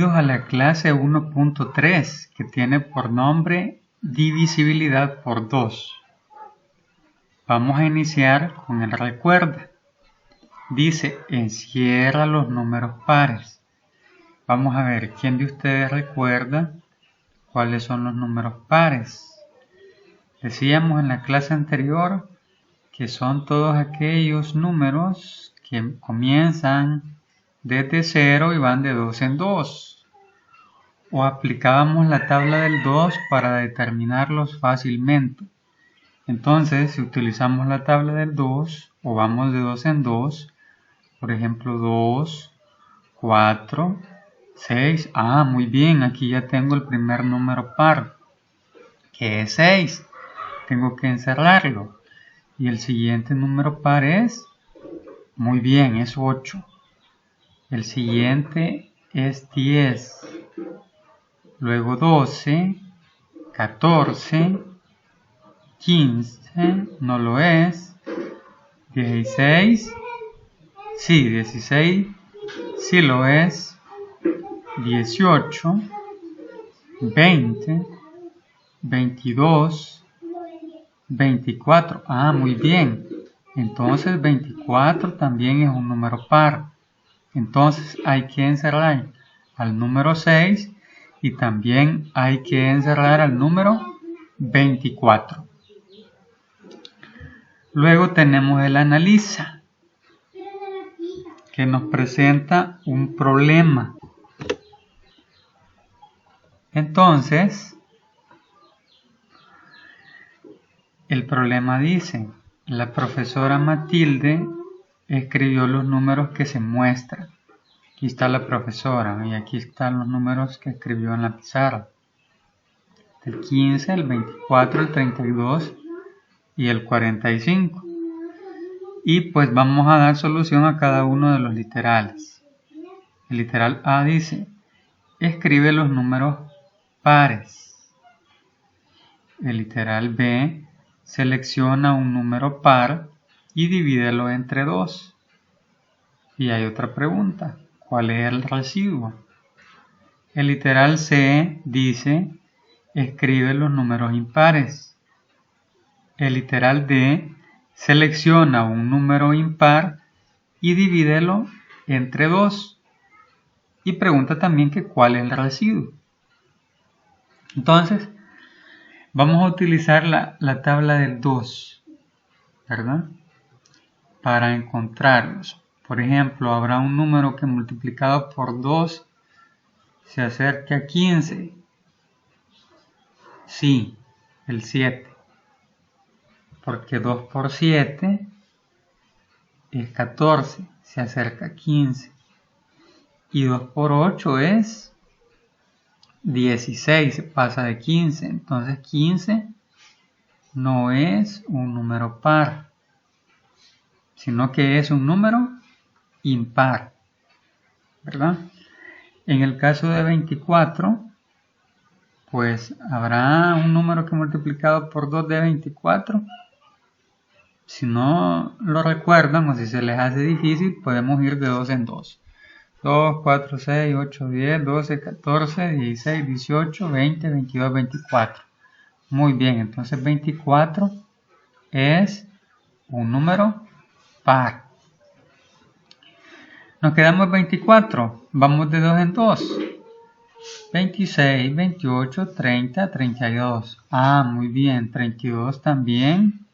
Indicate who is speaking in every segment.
Speaker 1: Bienvenidos a la clase 1.3 que tiene por nombre divisibilidad por 2. Vamos a iniciar con el recuerda. Dice, encierra los números pares. Vamos a ver, ¿quién de ustedes recuerda cuáles son los números pares? Decíamos en la clase anterior que son todos aquellos números que comienzan desde 0 y van de 2 en 2. O aplicábamos la tabla del 2 para determinarlos fácilmente. Entonces, si utilizamos la tabla del 2 o vamos de 2 en 2, por ejemplo 2, 4, 6. Muy bien, aquí ya tengo el primer número par, que es 6. Tengo que encerrarlo. Y el siguiente número par es, muy bien, es 8. El siguiente es 10. Luego 12, 14, 15, no lo es. 16, sí, 16, sí lo es. 18, 20, 22, 24. Muy bien. Entonces 24 también es un número par. Entonces hay que encerrar al número 6 y también hay que encerrar al número 24. Luego tenemos el analiza, que nos presenta un problema. Entonces, el problema dice, la profesora Matilde escribió los números que se muestran. Aquí está la profesora y aquí están los números que escribió en la pizarra. El 15, el 24, el 32 y el 45. Y pues vamos a dar solución a cada uno de los literales. El literal A dice, escribe los números pares. El literal B, selecciona un número par y divídelo entre 2. Y hay otra pregunta, ¿cuál es el residuo? El literal C dice, escribe los números impares. El literal D, selecciona un número impar y divídelo entre 2. Y pregunta también que cuál es el residuo. Entonces, vamos a utilizar la tabla del 2, ¿verdad? Para encontrarlos. Por ejemplo, habrá un número que multiplicado por 2 se acerque a 15. Sí, el 7. Porque 2 por 7 es 14, se acerca a 15. Y 2 por 8 es 16, se pasa de 15. Entonces 15 no es un número par, sino que es un número impar, ¿verdad? En el caso de 24, pues habrá un número que multiplicado por 2 de 24. Si no lo recuerdan o si se les hace difícil, podemos ir de 2 en 2. 2, 4, 6, 8, 10, 12, 14, 16, 18, 20, 22, 24. Muy bien, entonces 24 es un número par. Nos quedamos 24. Vamos de 2 en 2. 26, 28, 30, 32. Muy bien, 32 también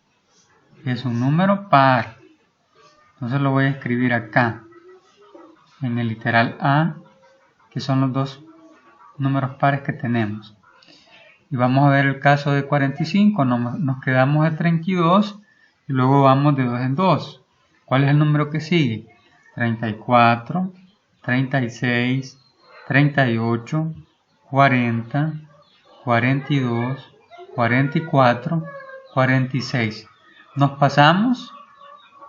Speaker 1: es un número par. Entonces lo voy a escribir acá, en el literal A, que son los dos números pares que tenemos. Y vamos a ver el caso de 45. Nos quedamos de 32 y luego vamos de 2 en 2. ¿Cuál es el número que sigue? 34, 36, 38, 40, 42, 44, 46. Nos pasamos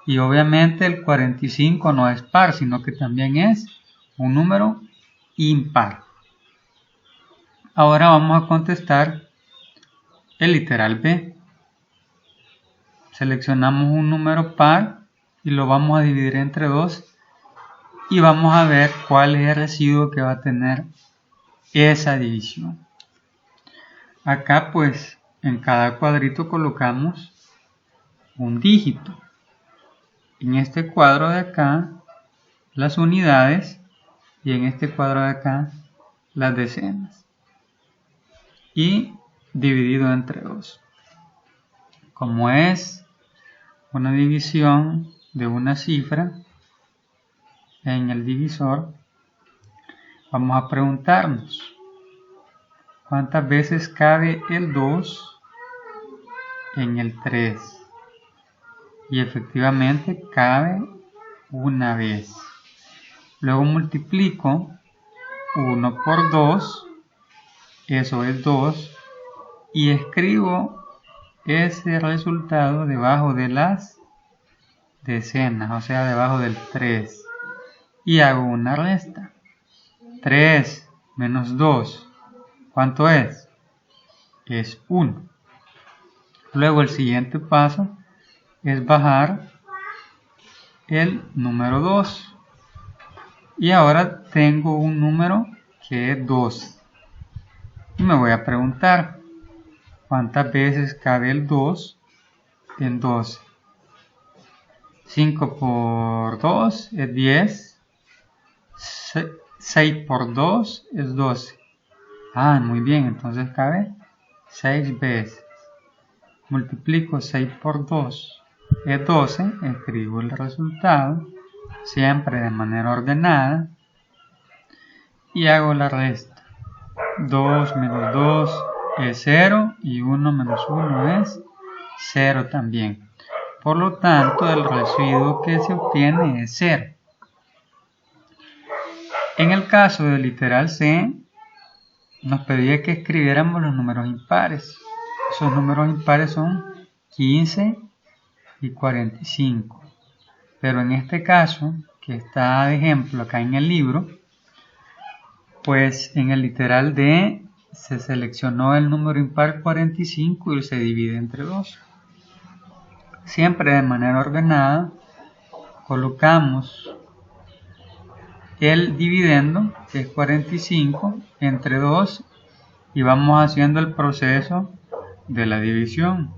Speaker 1: y obviamente el 45 no es par, sino que también es un número impar. Ahora vamos a contestar el literal B. Seleccionamos un número par y lo vamos a dividir entre 2 y vamos a ver cuál es el residuo que va a tener esa división. Acá pues en cada cuadrito colocamos un dígito. En este cuadro de acá las unidades y en este cuadro de acá las decenas. Y dividido entre 2. Como es una división de una cifra en el divisor, vamos a preguntarnos ¿cuántas veces cabe el 2 en el 3? Y efectivamente cabe una vez. Luego multiplico 1 por 2, eso es 2, y escribo ese resultado debajo de las decenas, o sea, debajo del 3. Y hago una resta. 3 menos 2, ¿cuánto es? Es 1. Luego el siguiente paso es bajar el número 2. Y ahora tengo un número que es 12. Y me voy a preguntar, ¿cuántas veces cabe el 2 en 12? 5 por 2 es 10. 6 por 2 es 12. Ah, muy bien, entonces cabe 6 veces. Multiplico 6 por 2 es 12. Escribo el resultado, siempre de manera ordenada. Y hago la resta. 2 menos 2 es 0 y 1 menos 1 es 0 también. Por lo tanto, el residuo que se obtiene es 0. En el caso del literal C, nos pedía que escribiéramos los números impares. Esos números impares son 15 y 45. Pero en este caso, que está de ejemplo acá en el libro, pues en el literal D se seleccionó el número impar 45 y se divide entre 2. Siempre de manera ordenada colocamos el dividendo, que es 45, entre 2 y vamos haciendo el proceso de la división.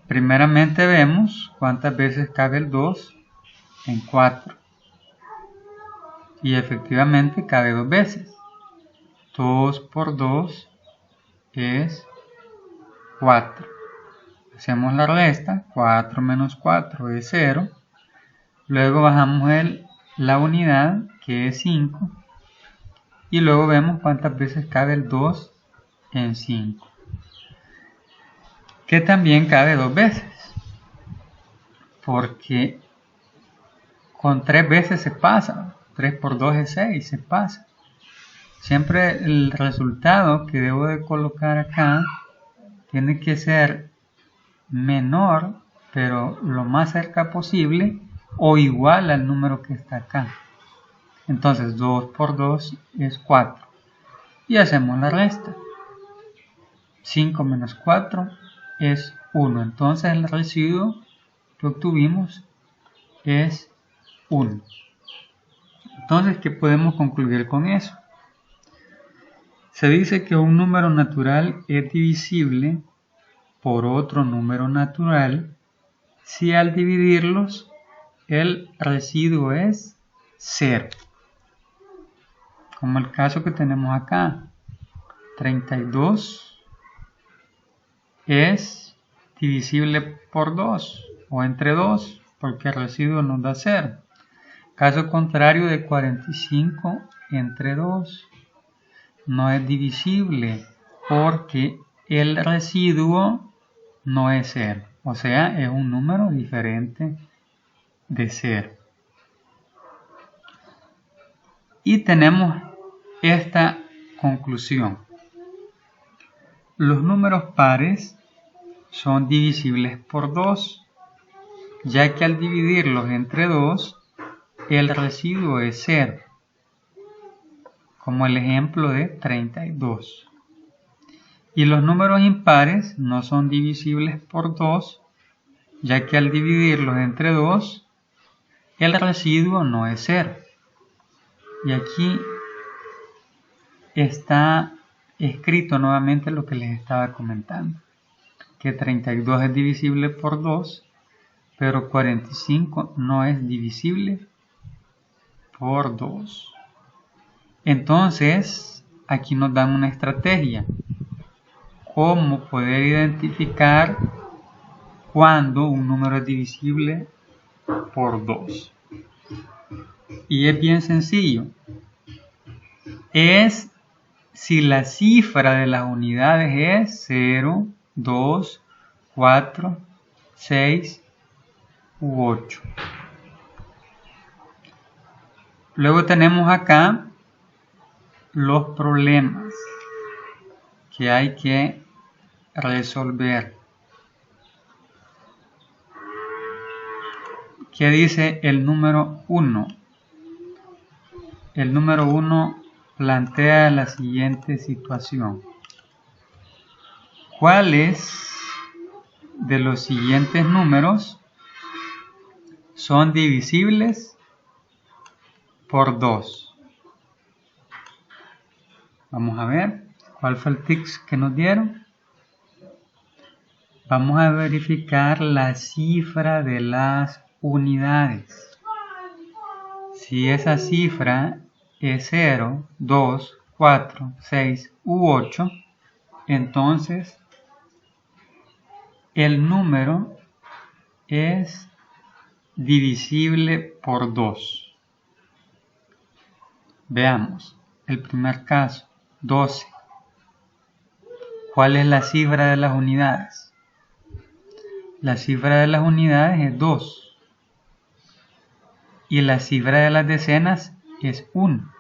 Speaker 1: Primeramente vemos cuántas veces cabe el 2 en 4. Y efectivamente cabe 2 veces. 2 por 2 es 4. Hacemos la resta, 4 menos 4 es 0. Luego bajamos la unidad, que es 5. Y luego vemos cuántas veces cabe el 2 en 5. Que también cabe 2 veces. Porque con 3 veces se pasa. 3 por 2 es 6, se pasa. Siempre el resultado que debo de colocar acá tiene que ser menor, pero lo más cerca posible, o igual al número que está acá. Entonces 2 por 2 es 4. Y hacemos la resta. 5 menos 4 es 1. Entonces el residuo que obtuvimos es 1. Entonces, ¿qué podemos concluir con eso? Se dice que un número natural es divisible por otro número natural si al dividirlos el residuo es 0. Como el caso que tenemos acá. 32 es divisible por 2 o entre 2 porque el residuo nos da 0. Caso contrario de 45 entre 2 no es divisible porque el residuo no es 0. O sea, es un número diferente de 0. Y tenemos esta conclusión. Los números pares son divisibles por 2, ya que al dividirlos entre 2, el residuo es 0, como el ejemplo de 32. Y los números impares no son divisibles por 2, ya que al dividirlos entre 2, el residuo no es 0. Y aquí está escrito nuevamente lo que les estaba comentando, que 32 es divisible por 2, pero 45 no es divisible por 2. Entonces, aquí nos dan una estrategia. ¿Cómo poder identificar cuando un número es divisible por 2? Y es bien sencillo. Es si la cifra de las unidades es 0, 2, 4, 6 u 8. Luego tenemos acá los problemas que hay que resolver. ¿Qué dice el número 1? El número 1 plantea la siguiente situación. ¿Cuáles de los siguientes números son divisibles por 2? Vamos a ver cuál fue el tips que nos dieron. Vamos a verificar la cifra de las unidades. Si esa cifra es 0, 2, 4, 6 u 8, entonces el número es divisible por 2. Veamos el primer caso, 12. ¿Cuál es la cifra de las unidades? La cifra de las unidades es 2. Y la cifra de las decenas es 1.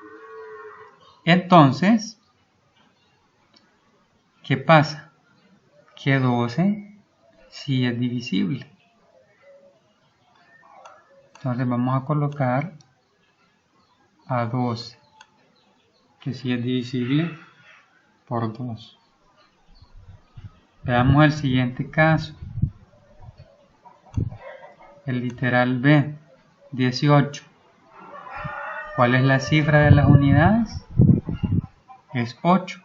Speaker 1: Entonces, ¿qué pasa? Que 12 sí es divisible. Entonces vamos a colocar a 12, que sí es divisible por 2. Veamos el siguiente caso. El literal B, 18. ¿Cuál es la cifra de las unidades? Es 8.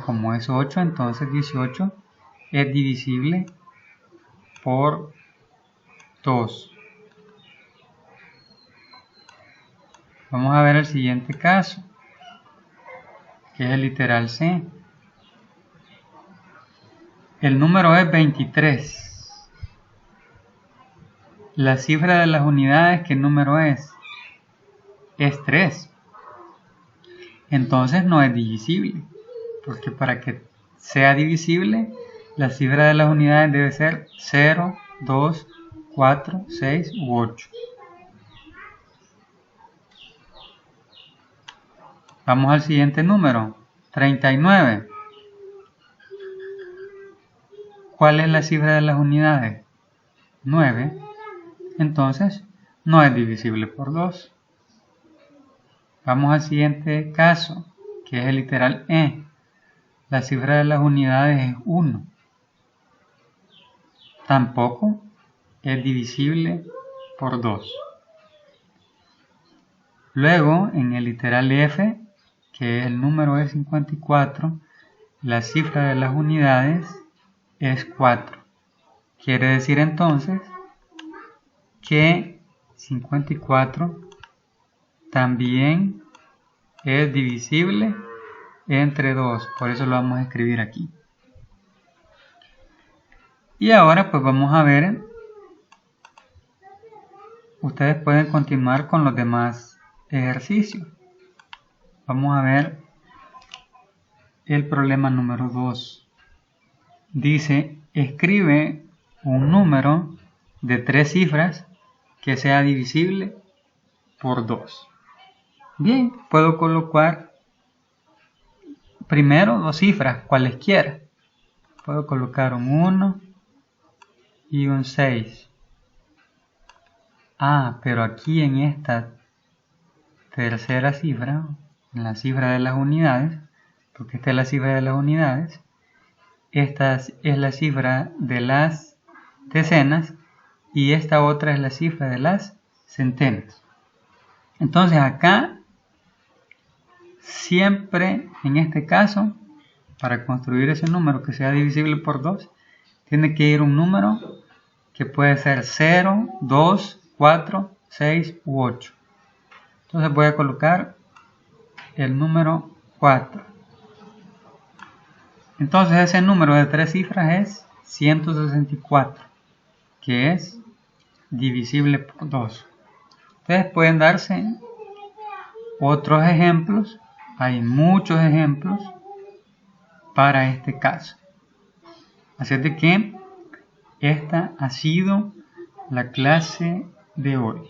Speaker 1: Como es 8, entonces 18 es divisible por 2. Vamos a ver el siguiente caso, que es el literal C. El número es 23. La cifra de las unidades, ¿qué número es? Es 3. Entonces no es divisible, porque para que sea divisible, la cifra de las unidades debe ser 0, 2, 4, 6 u 8. Vamos al siguiente número, 39. ¿Cuál es la cifra de las unidades? 9. Entonces, no es divisible por 2. Vamos al siguiente caso, que es el literal E. La cifra de las unidades es 1. Tampoco es divisible por 2. Luego, en el literal F, que es el número de 54, la cifra de las unidades es 4. Quiere decir entonces que 54 también es divisible entre 2. Por eso lo vamos a escribir aquí. Y ahora pues vamos a ver. Ustedes pueden continuar con los demás ejercicios. Vamos a ver el problema número 2. Dice, escribe un número de 3 cifras que sea divisible por 2. Bien, puedo colocar primero 2 cifras, cualesquiera. Puedo colocar un 1 y un 6. Pero aquí en esta tercera cifra, en la cifra de las unidades, porque esta es la cifra de las unidades, esta es la cifra de las decenas y esta otra es la cifra de las centenas. Entonces acá siempre en este caso, para construir ese número que sea divisible por 2, tiene que ir un número que puede ser 0, 2, 4, 6 u 8. Entonces voy a colocar el número 4. Entonces ese número de 3 cifras es 164, que es divisible por 2. Ustedes pueden darse otros ejemplos, hay muchos ejemplos para este caso. Así de que esta ha sido la clase de hoy.